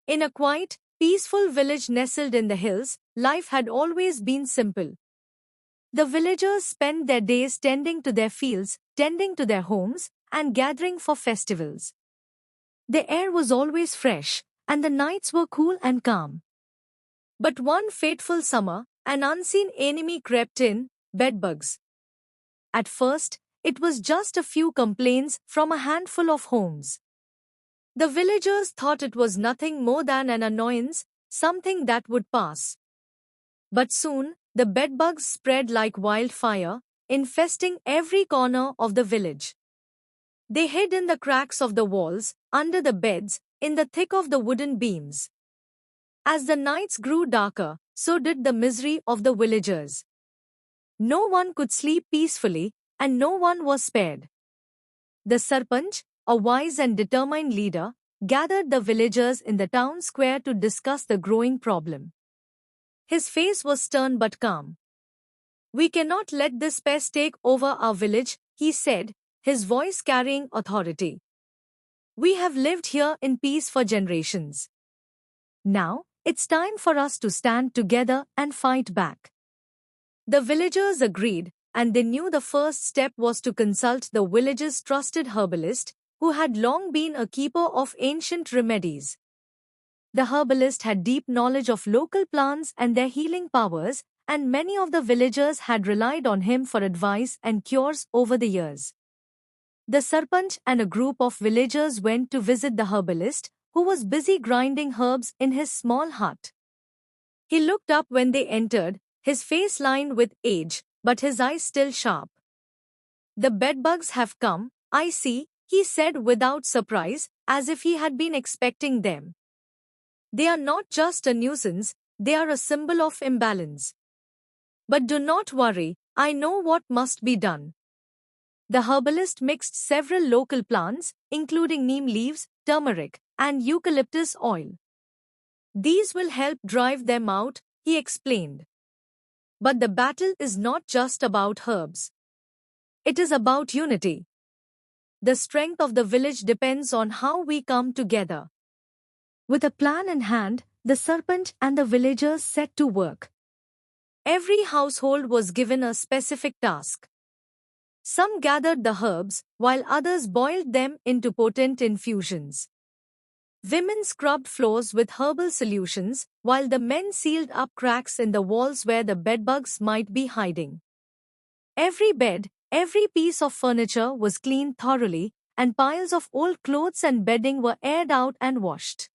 In a quiet, peaceful village nestled in the hills, life had always been simple. The villagers spent their days tending to their fields, tending to their homes, and gathering for festivals. The air was always fresh, and the nights were cool and calm. But one fateful summer, an unseen enemy crept in, bedbugs. At first, it was just a few complaints from a handful of homes. The villagers thought it was nothing more than an annoyance, something that would pass. But soon, the bedbugs spread like wildfire, infesting every corner of the village. They hid in the cracks of the walls, under the beds, in the thick of the wooden beams. As the nights grew darker, so did the misery of the villagers. No one could sleep peacefully, and no one was spared. The Sarpanch, a wise and determined leader, gathered the villagers in the town square to discuss the growing problem. His face was stern but calm. "We cannot let this pest take over our village," he said, his voice carrying authority. "We have lived here in peace for generations. Now, it's time for us to stand together and fight back." The villagers agreed, and they knew the first step was to consult the village's trusted herbalist, who had long been a keeper of ancient remedies. The herbalist had deep knowledge of local plants and their healing powers, and many of the villagers had relied on him for advice and cures over the years. The Sarpanch and a group of villagers went to visit the herbalist, who was busy grinding herbs in his small hut. He looked up when they entered, his face lined with age, but his eyes still sharp. "The bedbugs have come, I see," he said without surprise, as if he had been expecting them. "They are not just a nuisance, they are a symbol of imbalance. But do not worry, I know what must be done." The herbalist mixed several local plants, including neem leaves, turmeric, and eucalyptus oil. "These will help drive them out," he explained. But the battle is not just about herbs. It is about unity. The strength of the village depends on how we come together. With a plan in hand, the Sarpanch and the villagers set to work. Every household was given a specific task. Some gathered the herbs, while others boiled them into potent infusions. Women scrubbed floors with herbal solutions, while the men sealed up cracks in the walls where the bedbugs might be hiding. Every bed, every piece of furniture was cleaned thoroughly, and piles of old clothes and bedding were aired out and washed.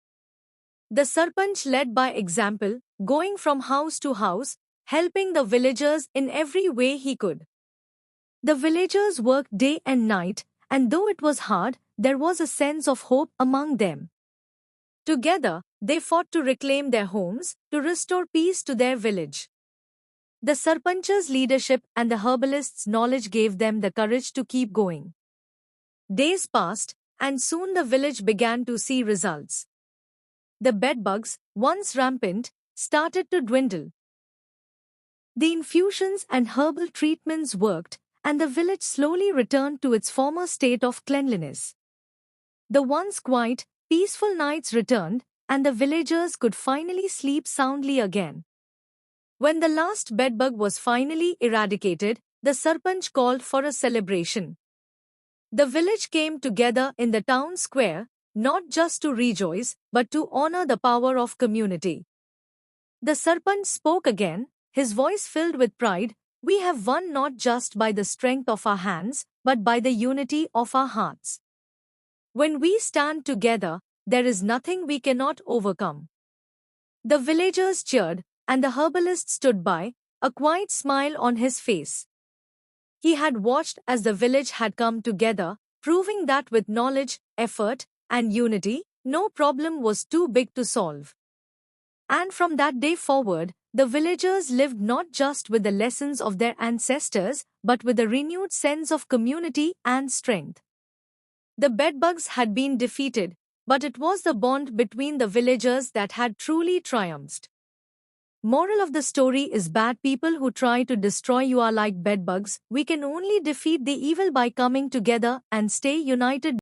The Sarpanch led by example, going from house to house, helping the villagers in every way he could. The villagers worked day and night, and though it was hard, there was a sense of hope among them. Together, they fought to reclaim their homes, to restore peace to their village. The Sarpanch's leadership and the herbalist's knowledge gave them the courage to keep going. Days passed, and soon the village began to see results. The bedbugs, once rampant, started to dwindle. The infusions and herbal treatments worked, and the village slowly returned to its former state of cleanliness. The once quiet, peaceful nights returned, and the villagers could finally sleep soundly again. When the last bedbug was finally eradicated, the Sarpanch called for a celebration. The village came together in the town square, not just to rejoice, but to honor the power of community. The Sarpanch spoke again, his voice filled with pride. "We have won not just by the strength of our hands, but by the unity of our hearts. When we stand together, there is nothing we cannot overcome." The villagers cheered, and the herbalist stood by, a quiet smile on his face. He had watched as the village had come together, proving that with knowledge, effort, and unity, no problem was too big to solve. And from that day forward, the villagers lived not just with the lessons of their ancestors, but with a renewed sense of community and strength. The bedbugs had been defeated, but it was the bond between the villagers that had truly triumphed. Moral of the story is: bad people who try to destroy you are like bedbugs. We can only defeat the evil by coming together and stay united.